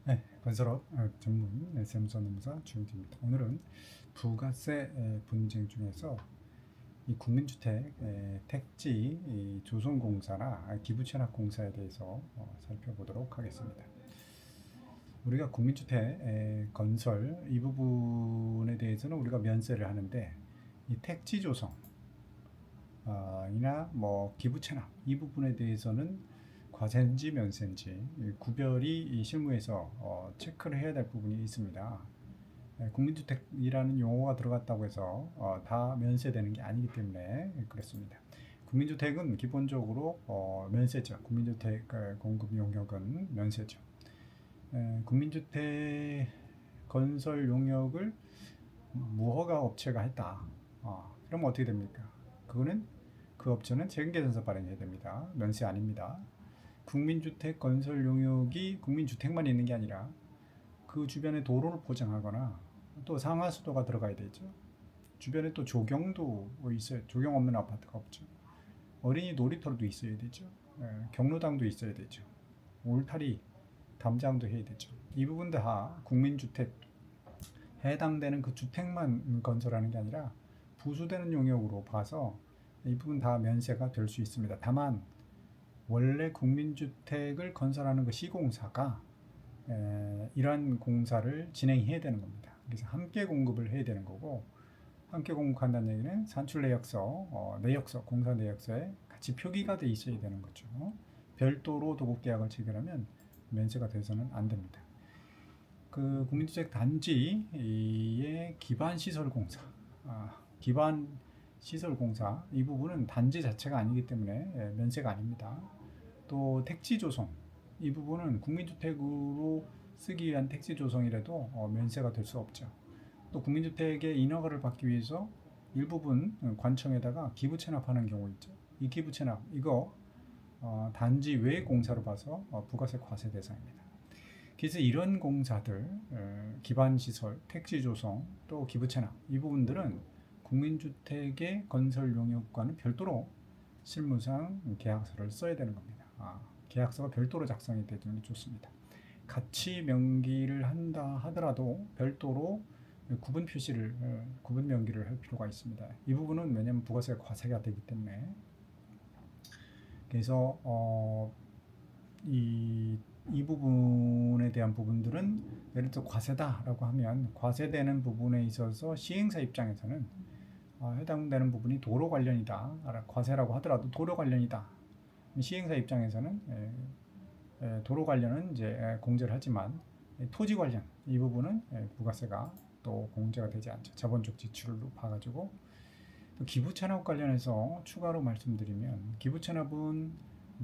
네, 건설업 전문 세무서 노무사 주영진입니다. 오늘은 부가세 분쟁 중에서 이 국민주택 택지 조성공사나 기부채납공사에 대해서 살펴보도록 하겠습니다. 우리가 국민주택 건설 이 부분에 대해서는 우리가 면세를 하는데 이 택지 조성 이나 뭐 기부채납 이 부분에 대해서는 과세인지 면세인지 구별이 실무에서 체크를 해야 될 부분이 있습니다. 국민주택이라는 용어가 들어갔다고 해서 다 면세되는 게 아니기 때문에 그렇습니다. 국민주택은 기본적으로 면세죠. 국민주택 공급 용역은 면세죠. 국민주택 건설 용역을 무허가 업체가 했다. 그럼 어떻게 됩니까? 그거는 그 업체는 세금계산서 발행해야 됩니다. 면세 아닙니다. 국민주택 건설 용역이 국민주택만 있는 게 아니라 그 주변에 도로를 포장하거나 또 상하수도가 들어가야 되죠. 주변에 또 조경도 있어요. 조경 없는 아파트가 없죠. 어린이 놀이터도 있어야 되죠. 경로당도 있어야 되죠. 울타리, 담장도 해야 되죠. 이 부분 다 국민주택 해당되는 그 주택만 건설하는 게 아니라 부수되는 용역으로 봐서 이 부분 다 면세가 될 수 있습니다. 다만 원래 국민주택을 건설하는 그 시공사가 이러한 공사를 진행해야 되는 겁니다. 그래서 함께 공급을 해야 되는 거고, 함께 공급한다는 얘기는 산출 내역서, 내역서, 공사 내역서에 같이 표기가 돼 있어야 되는 거죠. 별도로 도급 계약을 체결하면 면세가 돼서는 안 됩니다. 그 국민주택 단지의 기반 시설 공사, 기반 시설 공사 이 부분은 단지 자체가 아니기 때문에 면세가 아닙니다. 또 택지 조성 이 부분은 국민주택으로 쓰기 위한 택지 조성이라도 면세가 될 수 없죠. 또 국민주택의 인허가를 받기 위해서 일부분 관청에다가 기부채납하는 경우 있죠. 이 기부채납 이거 단지 외 공사로 봐서 부가세 과세 대상입니다. 그래서 이런 공사들 기반시설, 택지 조성, 또 기부채납 이 부분들은 국민주택의 건설 용역과는 별도로 실무상 계약서를 써야 되는 겁니다. 계약서가 별도로 작성이 되면 좋습니다. 같이 명기를 한다 하더라도 별도로 구분 표시를 구분 명기를 할 필요가 있습니다. 이 부분은 왜냐하면 부가세가 과세가 되기 때문에 그래서 이 부분에 대한 부분들은 예를 들어 과세다라고 하면 과세되는 부분에 있어서 시행사 입장에서는 해당되는 부분이 도로 관련이다. 과세라고 하더라도 도로 관련이다. 시행사 입장에서는 도로 관련은 이제 공제를 하지만 토지 관련 이 부분은 부가세가 또 공제가 되지 않죠. 자본적 지출로 봐가지고 또 기부채납 관련해서 추가로 말씀드리면 기부채납은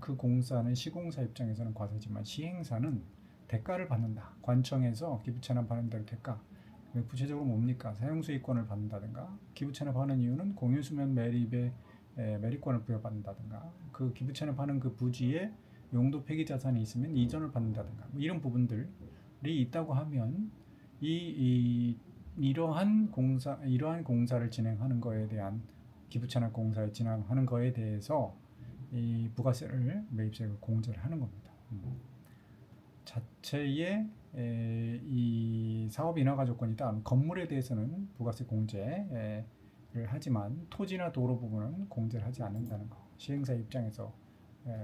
그 공사는 시공사 입장에서는 과세지만 시행사는 대가를 받는다. 관청에서 기부채납하는 대로 대가. 구체적으로 뭡니까? 사용수익권을 받는다든가 기부채납하는 이유는 공유수면 매립에 매립권을 부여받는다든가 그 기부채납하는 그 부지에 용도 폐기 자산이 있으면 이전을 받는다든가 이런 부분들이 있다고 하면 이러한 공사를 진행하는 거에 대한 기부채납 공사에 진행하는 거에 대해서 이 부가세를 매입세를 공제를 하는 겁니다. 자체의 이 사업 인허가 조건이다. 건물에 대해서는 부가세 공제를 하지만 토지나 도로 부분은 공제를 하지 않는다는 거. 시행사 입장에서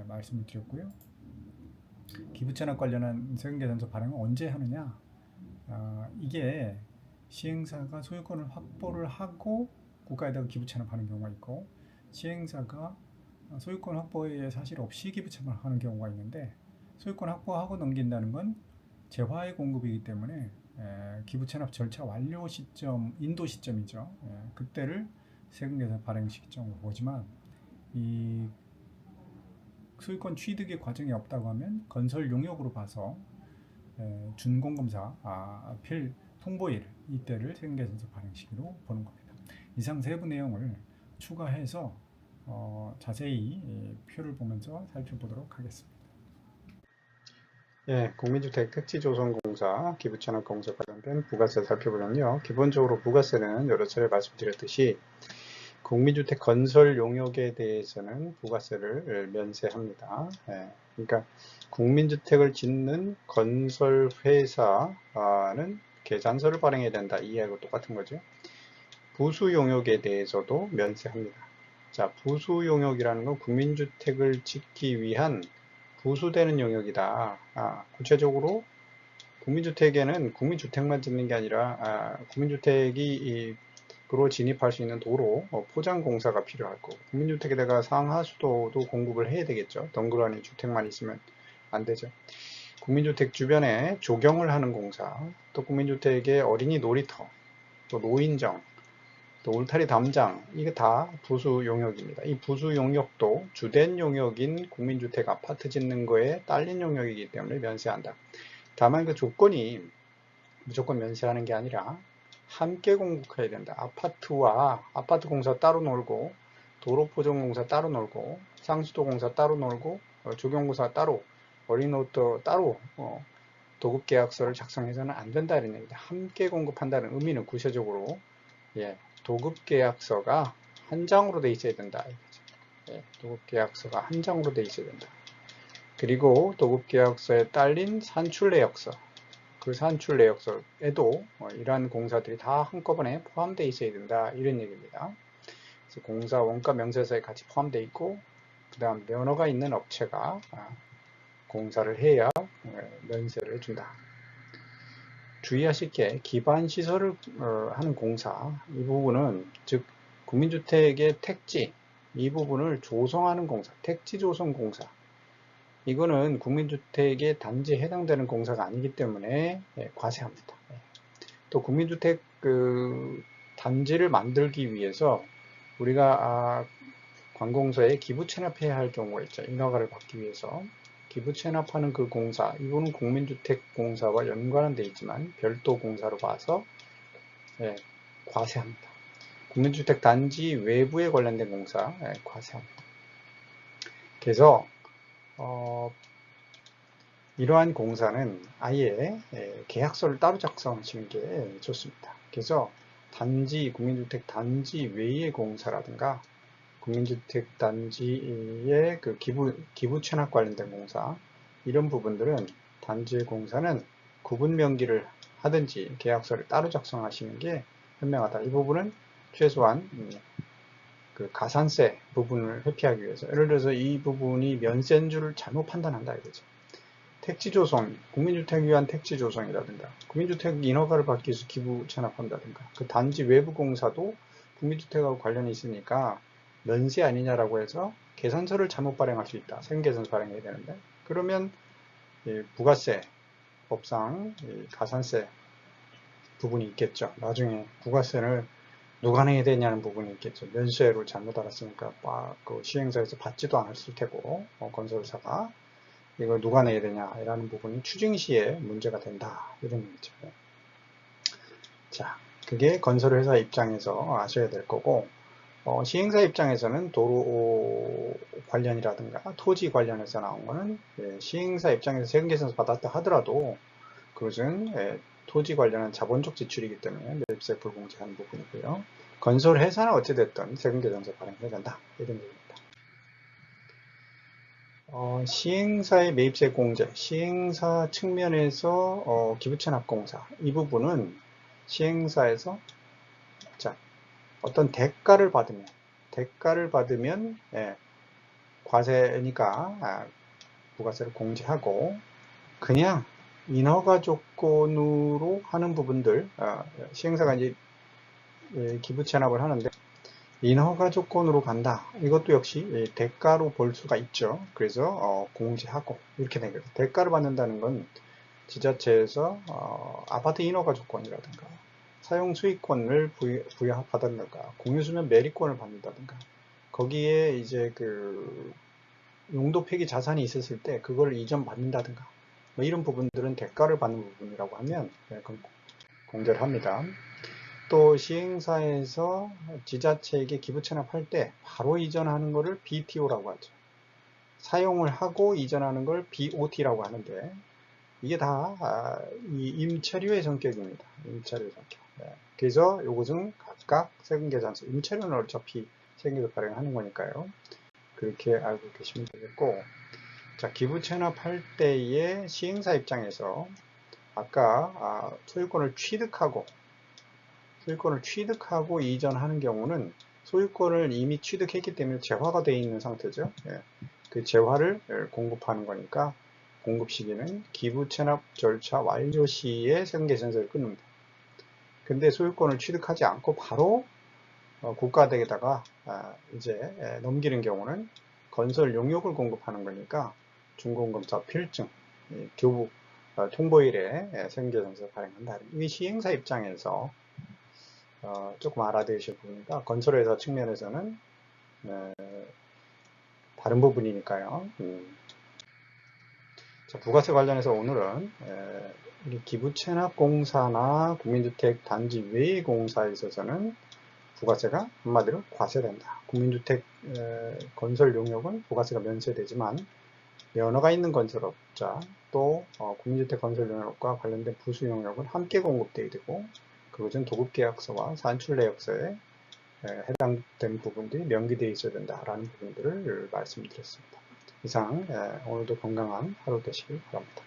말씀을 드렸고요. 기부채납 관련한 세금계산서 발행은 언제 하느냐? 이게 시행사가 소유권을 확보를 하고 국가에다가 기부채납하는 경우가 있고 시행사가 소유권 확보에 사실 없이 기부채납하는 경우가 있는데 소유권 확보하고 넘긴다는 건 재화의 공급이기 때문에 기부채납 절차 완료 시점, 인도 시점이죠. 그때를 세금계산 발행 시점으로 보지만 이 소유권 취득의 과정이 없다고 하면 건설 용역으로 봐서 준공검사, 통보일 이때를 세금계산서 발행 시기로 보는 겁니다. 이상 세부 내용을 추가해서 자세히 표를 보면서 살펴보도록 하겠습니다. 국민주택 택지조성공사, 기부채납공사 관련된 부가세 살펴보면요. 기본적으로 부가세는 여러 차례 말씀드렸듯이 국민주택 건설 용역에 대해서는 부가세를 면세합니다. 그러니까 국민주택을 짓는 건설회사는 계산서를 발행해야 된다. 이해하고 똑같은 거죠. 부수용역에 대해서도 면세합니다. 자, 부수용역이라는 건 국민주택을 짓기 위한 부수되는 용역이다. 구체적으로 국민주택에는 국민주택만 짓는 게 아니라 국민주택이 그로 진입할 수 있는 도로, 포장공사가 필요할 거고, 국민주택에다가 상하수도도 공급을 해야 되겠죠. 덩그러니 주택만 있으면 안 되죠. 국민주택 주변에 조경을 하는 공사, 또 국민주택의 어린이 놀이터, 또 노인정, 또 울타리 담장, 이게 다 부수 용역입니다. 이 부수 용역도 주된 용역인 국민주택 아파트 짓는 거에 딸린 용역이기 때문에 면세한다. 다만 그 조건이 무조건 면세하는 게 아니라 함께 공급해야 된다. 아파트와 아파트 공사 따로 놀고, 도로 포장 공사 따로 놀고, 상수도 공사 따로 놀고, 조경공사 따로, 어린이놀이터 따로 도급 계약서를 작성해서는 안 된다 이런 얘기다. 함께 공급한다는 의미는 구체적으로 도급 계약서가 한 장으로 돼 있어야 된다. 도급 계약서가 한 장으로 돼 있어야 된다. 그리고 도급 계약서에 딸린 산출 내역서, 그 산출 내역서에도 이러한 공사들이 다 한꺼번에 포함되어 있어야 된다 이런 얘기입니다. 그래서 공사 원가 명세서에 같이 포함되어 있고, 그 다음 면허가 있는 업체가 공사를 해야 면세를 준다. 주의하실 게 기반 시설을 하는 공사, 이 부분은 즉 국민주택의 택지, 이 부분을 조성하는 공사, 택지 조성 공사, 이거는 국민주택의 단지에 해당되는 공사가 아니기 때문에 과세합니다. 또 국민주택 단지를 만들기 위해서 우리가 관공서에 기부 체납해야 할 경우가 있죠. 인허가를 받기 위해서 기부 체납하는 그 공사, 이거는 국민주택 공사와 연관은 되어 있지만 별도 공사로 봐서 과세합니다. 국민주택 단지 외부에 관련된 공사 과세합니다. 그래서 이러한 공사는 아예 계약서를 따로 작성하시는 게 좋습니다. 그래서 단지, 국민주택 단지 외의 공사라든가 국민주택 단지의 그 기부 체납 관련된 공사, 이런 부분들은 단지 공사는 구분 명기를 하든지 계약서를 따로 작성하시는 게 현명하다. 이 부분은 최소한 그 가산세 부분을 회피하기 위해서, 예를 들어서 이 부분이 면세인 줄을 잘못 판단한다 이거죠. 택지 조성, 국민주택 위한 택지 조성이라든가 국민주택 인허가를 받기 위해서 기부 체납한다든가 그 단지 외부 공사도 국민주택하고 관련이 있으니까 면세 아니냐라고 해서 계산서를 잘못 발행할 수 있다. 세금계산서 발행해야 되는데, 그러면 부가세 법상 가산세 부분이 있겠죠. 나중에 부가세를 누가 내야 되냐는 부분이 있겠죠. 면세로 잘못 알았으니까 그 시행사에서 받지도 않았을 테고 건설사가 이걸 누가 내야 되냐라는 부분이 추징 시에 문제가 된다 이런 얘기죠. 자, 그게 건설회사 입장에서 아셔야 될 거고, 시행사 입장에서는 도로 관련이라든가 토지 관련해서 나온 거는 시행사 입장에서 세금계산서 받았다 하더라도 그것은 토지 관련한 자본적 지출이기 때문에 매입세 불공제하는 부분이고요. 건설회사는 어찌됐든 세금계산서 발행해야 된다 이런 얘기입니다. 시행사의 매입세 공제, 시행사 측면에서 기부채납공사, 이 부분은 시행사에서 어떤 대가를 받으면 과세니까 부가세를 공제하고, 그냥 인허가 조건으로 하는 부분들, 시행사가 이제 기부채납을 하는데 인허가 조건으로 간다. 이것도 역시 대가로 볼 수가 있죠. 그래서 공제하고 이렇게 된 거죠. 대가를 받는다는 건 지자체에서 아파트 인허가 조건이라든가 사용 수익권을 부여받았는가, 공유수면 매립권을 받는다든가, 거기에 이제 그 용도 폐기 자산이 있었을 때 그걸 이전받는다든가, 뭐 이런 부분들은 대가를 받는 부분이라고 하면 공제를 합니다. 또 시행사에서 지자체에게 기부 체납할 때 바로 이전하는 것을 BTO라고 하죠. 사용을 하고 이전하는 걸 BOT라고 하는데, 이게 다 이 임차료의 성격입니다. 임차료의 성격. 그래서 이것은 각각 세금계산서, 임차료는 어차피 세금계산 발행하는 거니까요. 그렇게 알고 계시면 되겠고, 자, 기부 체납할 때의 시행사 입장에서 아까 소유권을 취득하고 이전하는 경우는 소유권을 이미 취득했기 때문에 재화가 되어 있는 상태죠. 예. 그 재화를 공급하는 거니까 공급 시기는 기부 체납 절차 완료 시에 세금계산서를 끊는다. 근데 소유권을 취득하지 않고 바로 국가대에다가 이제 넘기는 경우는 건설 용역을 공급하는 거니까 준공검사 필증, 교부 통보일에 세금계산서 발행한다. 이 시행사 입장에서 조금 알아두실 부분이니까 건설회사 측면에서는 다른 부분이니까요. 자, 부가세 관련해서 오늘은 기부채납공사나 국민주택 단지 외의 공사에 있어서는 부가세가 한마디로 과세된다. 국민주택 건설 용역은 부가세가 면세되지만 면허가 있는 건설업자 또 국민주택 건설 용역과 관련된 부수 용역은 함께 공급되어야 되고 그것은 도급계약서와 산출내역서에 해당되는 부분들이 명기되어 있어야 된다라는 부분들을 말씀드렸습니다. 이상 오늘도 건강한 하루 되시길 바랍니다.